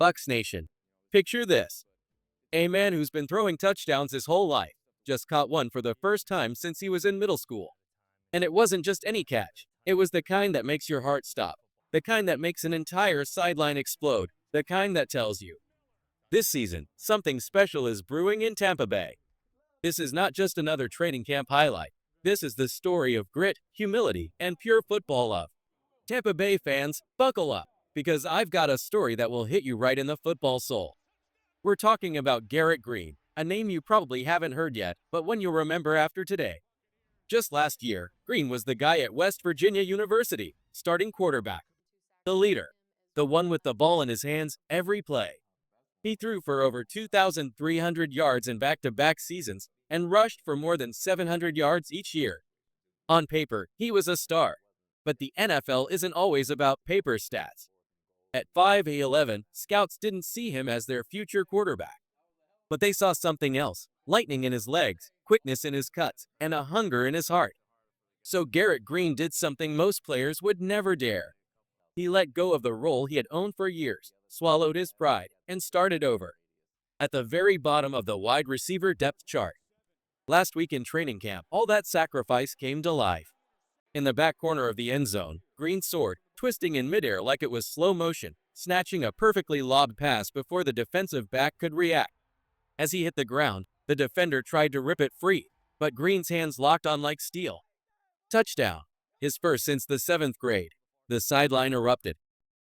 Bucs Nation. Picture this. A man who's been throwing touchdowns his whole life just caught one for the first time since he was in middle school. And it wasn't just any catch. It was the kind that makes your heart stop. The kind that makes an entire sideline explode. The kind that tells you, this season, something special is brewing in Tampa Bay. This is not just another training camp highlight. This is the story of grit, humility, and pure football love. Tampa Bay fans, buckle up, because I've got a story that will hit you right in the football soul. We're talking about Garrett Green, a name you probably haven't heard yet, but one you'll remember after today. Just last year, Green was the guy at West Virginia University, starting quarterback. The leader. The one with the ball in his hands every play. He threw for over 2,300 yards in back-to-back seasons and rushed for more than 700 yards each year. On paper, he was a star. But the NFL isn't always about paper stats. At 5'11", scouts didn't see him as their future quarterback. But they saw something else: lightning in his legs, quickness in his cuts, and a hunger in his heart. So Garrett Green did something most players would never dare. He let go of the role he had owned for years, swallowed his pride, and started over. At the very bottom of the wide receiver depth chart. Last week in training camp, all that sacrifice came to life. In the back corner of the end zone, Green soared, twisting in midair like it was slow motion, snatching a perfectly lobbed pass before the defensive back could react. As he hit the ground, the defender tried to rip it free, but Green's hands locked on like steel. Touchdown. His first since the 7th grade. The sideline erupted.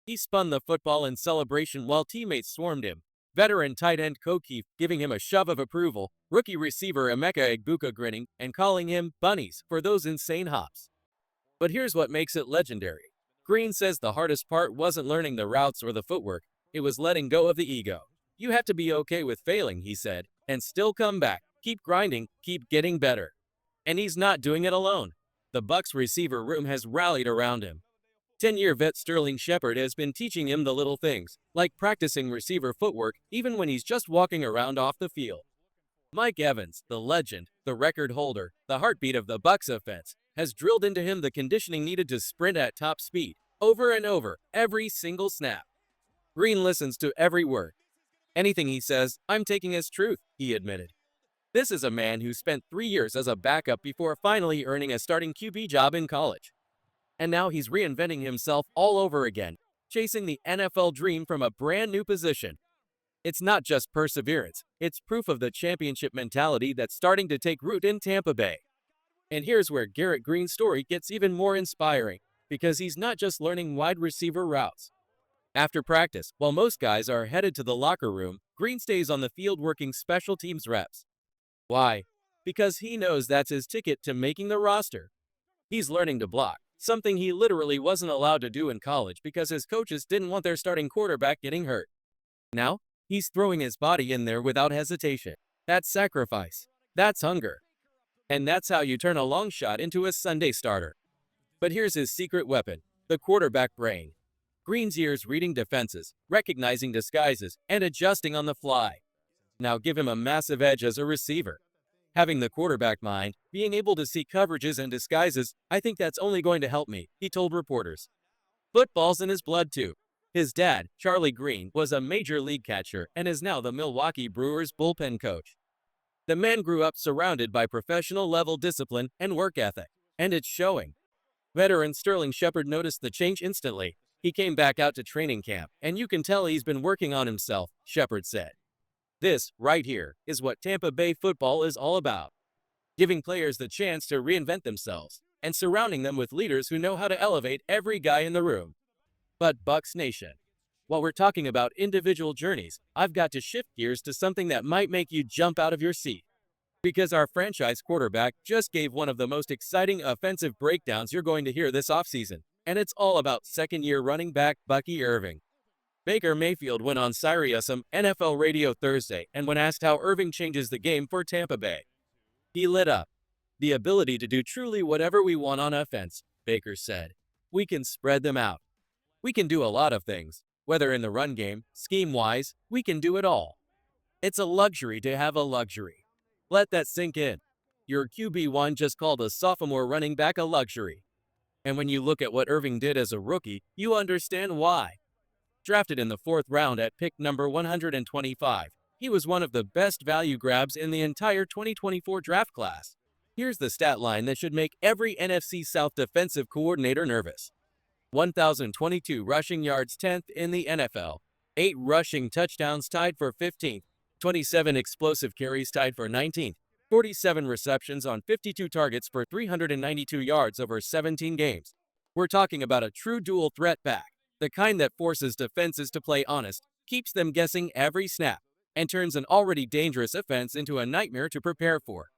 He spun the football in celebration while teammates swarmed him. Veteran tight end Kokeef giving him a shove of approval, rookie receiver Emeka Egbuka grinning and calling him bunnies for those insane hops. But here's what makes it legendary. Green says the hardest part wasn't learning the routes or the footwork, it was letting go of the ego. You have to be okay with failing, he said, and still come back, keep grinding, keep getting better. And he's not doing it alone. The Bucs receiver room has rallied around him. 10-year vet Sterling Shepard has been teaching him the little things, like practicing receiver footwork even when he's just walking around off the field. Mike Evans, the legend, the record holder, the heartbeat of the Bucs offense, has drilled into him the conditioning needed to sprint at top speed, over and over, every single snap. Green listens to every word. Anything he says, I'm taking as truth, he admitted. This is a man who spent 3 years as a backup before finally earning a starting QB job in college. And now he's reinventing himself all over again, chasing the NFL dream from a brand new position. It's not just perseverance, it's proof of the championship mentality that's starting to take root in Tampa Bay. And here's where Garrett Green's story gets even more inspiring, because he's not just learning wide receiver routes. After practice, while most guys are headed to the locker room, Green stays on the field working special teams reps. Why? Because he knows that's his ticket to making the roster. He's learning to block, something he literally wasn't allowed to do in college because his coaches didn't want their starting quarterback getting hurt. Now, he's throwing his body in there without hesitation. That's sacrifice. That's hunger. And that's how you turn a long shot into a Sunday starter. But here's his secret weapon, the quarterback brain. Green's years reading defenses, recognizing disguises, and adjusting on the fly. Now give him a massive edge as a receiver. Having the quarterback mind, being able to see coverages and disguises, I think that's only going to help me, he told reporters. Football's in his blood too. His dad, Charlie Green, was a major league catcher and is now the Milwaukee Brewers bullpen coach. The man grew up surrounded by professional-level discipline and work ethic, and it's showing. Veteran Sterling Shepard noticed the change instantly. He came back out to training camp, and you can tell he's been working on himself, Shepard said. This, right here, is what Tampa Bay football is all about. Giving players the chance to reinvent themselves, and surrounding them with leaders who know how to elevate every guy in the room. But Bucs Nation, while we're talking about individual journeys, I've got to shift gears to something that might make you jump out of your seat. Because our franchise quarterback just gave one of the most exciting offensive breakdowns you're going to hear this offseason, and it's all about second-year running back Bucky Irving. Baker Mayfield went on SiriusXM NFL Radio Thursday, and when asked how Irving changes the game for Tampa Bay, he lit up. The ability to do truly whatever we want on offense, Baker said. We can spread them out. We can do a lot of things. Whether in the run game, scheme-wise, we can do it all. It's a luxury to have a luxury. Let that sink in. Your QB1 just called a sophomore running back a luxury. And when you look at what Irving did as a rookie, you understand why. Drafted in the 4th round at pick number 125, he was one of the best value grabs in the entire 2024 draft class. Here's the stat line that should make every NFC South defensive coordinator nervous. 1,022 rushing yards, 10th in the NFL. 8 rushing touchdowns, tied for 15th. 27 explosive carries, tied for 19th. 47 receptions on 52 targets for 392 yards over 17 games. We're talking about a true dual threat back, the kind that forces defenses to play honest, keeps them guessing every snap, and turns an already dangerous offense into a nightmare to prepare for.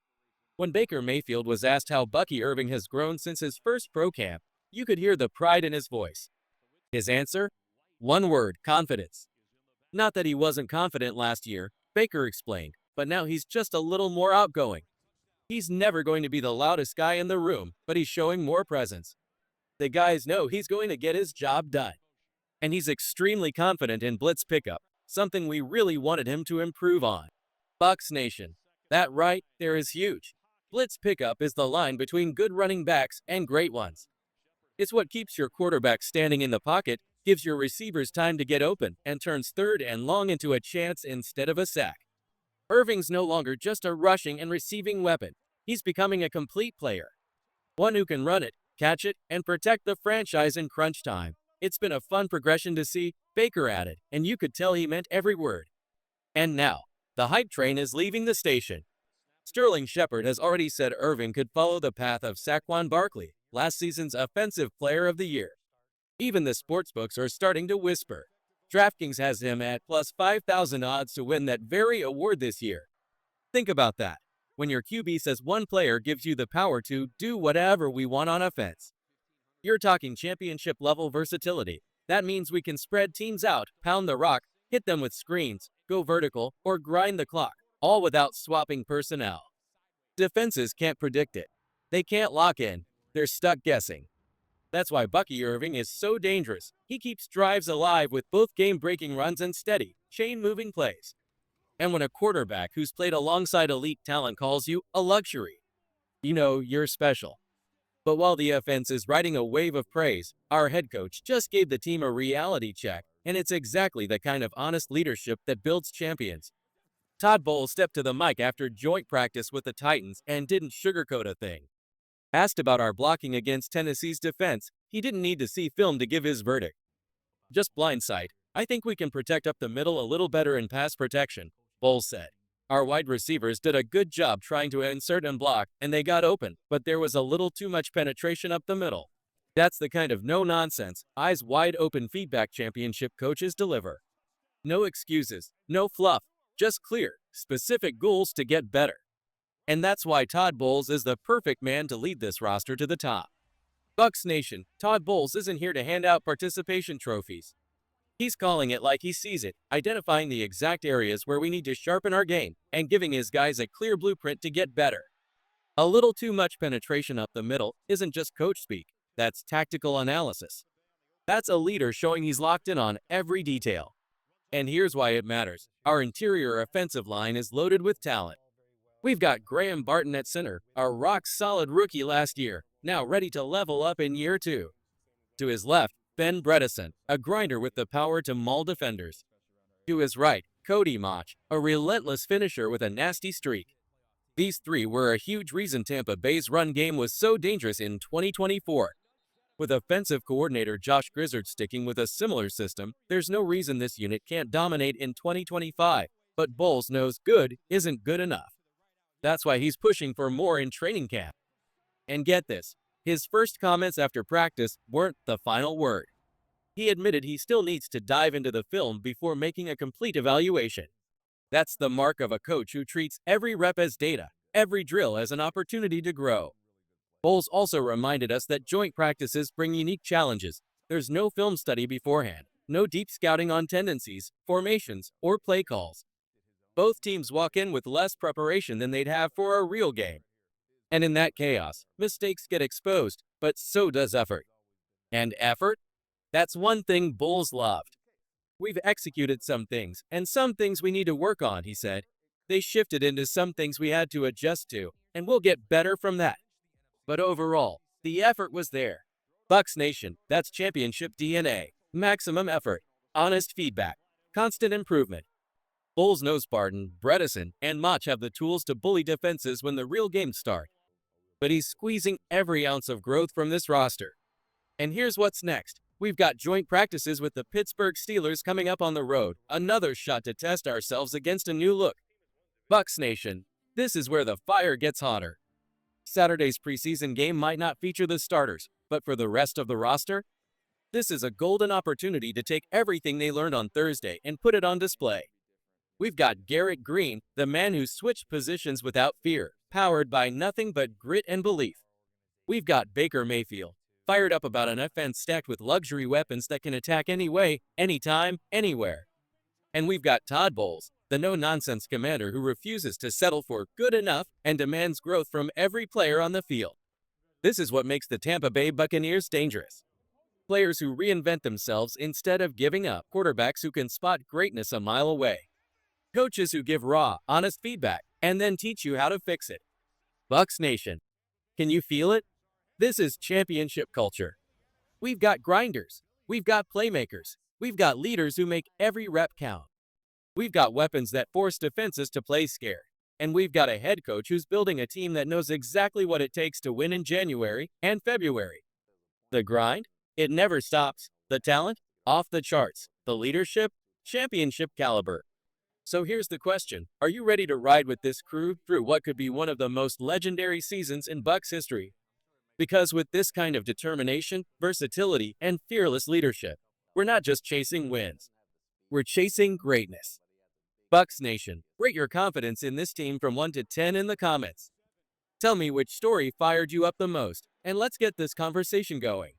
When Baker Mayfield was asked how Bucky Irving has grown since his first pro camp, you could hear the pride in his voice. His answer? One word: confidence. Not that he wasn't confident last year, Baker explained, but now he's just a little more outgoing. He's never going to be the loudest guy in the room, but he's showing more presence. The guys know he's going to get his job done. And he's extremely confident in blitz pickup, something we really wanted him to improve on. Bucs Nation. That right there is huge. Blitz pickup is the line between good running backs and great ones. It's what keeps your quarterback standing in the pocket, gives your receivers time to get open, and turns 3rd and long into a chance instead of a sack. Irving's no longer just a rushing and receiving weapon. He's becoming a complete player. One who can run it, catch it, and protect the franchise in crunch time. It's been a fun progression to see, Baker added, and you could tell he meant every word. And now, the hype train is leaving the station. Sterling Shepard has already said Irving could follow the path of Saquon Barkley, last season's Offensive Player of the Year. Even the sportsbooks are starting to whisper. DraftKings has him at plus 5,000 odds to win that very award this year. Think about that. When your QB says one player gives you the power to do whatever we want on offense. You're talking championship-level versatility. That means we can spread teams out, pound the rock, hit them with screens, go vertical, or grind the clock, all without swapping personnel. Defenses can't predict it. They can't lock in. They're stuck guessing. That's why Bucky Irving is so dangerous. He keeps drives alive with both game-breaking runs and steady, chain-moving plays. And when a quarterback who's played alongside elite talent calls you a luxury, you know you're special. But while the offense is riding a wave of praise, our head coach just gave the team a reality check, and it's exactly the kind of honest leadership that builds champions. Todd Bowles stepped to the mic after joint practice with the Titans and didn't sugarcoat a thing. Asked about our blocking against Tennessee's defense, he didn't need to see film to give his verdict. Just blindsight. I think we can protect up the middle a little better in pass protection, Bowles said. Our wide receivers did a good job trying to insert and block, and they got open, but there was a little too much penetration up the middle. That's the kind of no-nonsense, eyes-wide-open feedback championship coaches deliver. No excuses, no fluff, just clear, specific goals to get better. And that's why Todd Bowles is the perfect man to lead this roster to the top. Bucs Nation, Todd Bowles isn't here to hand out participation trophies. He's calling it like he sees it, identifying the exact areas where we need to sharpen our game, and giving his guys a clear blueprint to get better. A little too much penetration up the middle isn't just coach speak, that's tactical analysis. That's a leader showing he's locked in on every detail. And here's why it matters. Our interior offensive line is loaded with talent. We've got Graham Barton at center, a rock-solid rookie last year, now ready to level up in year 2. To his left, Ben Bredesen, a grinder with the power to maul defenders. To his right, Cody Mach, a relentless finisher with a nasty streak. These three were a huge reason Tampa Bay's run game was so dangerous in 2024. With offensive coordinator Josh Grizzard sticking with a similar system, there's no reason this unit can't dominate in 2025, but Bowles knows good isn't good enough. That's why he's pushing for more in training camp. And get this, his first comments after practice weren't the final word. He admitted he still needs to dive into the film before making a complete evaluation. That's the mark of a coach who treats every rep as data, every drill as an opportunity to grow. Bowles also reminded us that joint practices bring unique challenges. There's no film study beforehand, no deep scouting on tendencies, formations, or play calls. Both teams walk in with less preparation than they'd have for a real game. And in that chaos, mistakes get exposed, but so does effort. And effort? That's one thing Bowles loved. We've executed some things, and some things we need to work on, he said. They shifted into some things we had to adjust to, and we'll get better from that. But overall, the effort was there. Bucs Nation, that's championship DNA. Maximum effort. Honest feedback, constant improvement. Bulls know Spartan, Bredesen, and Mach have the tools to bully defenses when the real games start. But he's squeezing every ounce of growth from this roster. And here's what's next. We've got joint practices with the Pittsburgh Steelers coming up on the road, another shot to test ourselves against a new look. Bucs Nation, this is where the fire gets hotter. Saturday's preseason game might not feature the starters, but for the rest of the roster, this is a golden opportunity to take everything they learned on Thursday and put it on display. We've got Garrett Green, the man who switched positions without fear, powered by nothing but grit and belief. We've got Baker Mayfield, fired up about an offense stacked with luxury weapons that can attack any way, anytime, anywhere. And we've got Todd Bowles, the no-nonsense commander who refuses to settle for good enough and demands growth from every player on the field. This is what makes the Tampa Bay Buccaneers dangerous. Players who reinvent themselves instead of giving up, quarterbacks who can spot greatness a mile away, coaches who give raw, honest feedback and then teach you how to fix it. Bucs Nation, can you feel it? This is championship culture. We've got grinders, we've got playmakers, we've got leaders who make every rep count. We've got weapons that force defenses to play scared. And we've got a head coach who's building a team that knows exactly what it takes to win in January and February. The grind? It never stops. The talent? Off the charts. The leadership? Championship caliber. So here's the question. Are you ready to ride with this crew through what could be one of the most legendary seasons in Bucs history? Because with this kind of determination, versatility, and fearless leadership, we're not just chasing wins. We're chasing greatness. Bucs Nation, rate your confidence in this team from 1 to 10 in the comments. Tell me which story fired you up the most, and let's get this conversation going.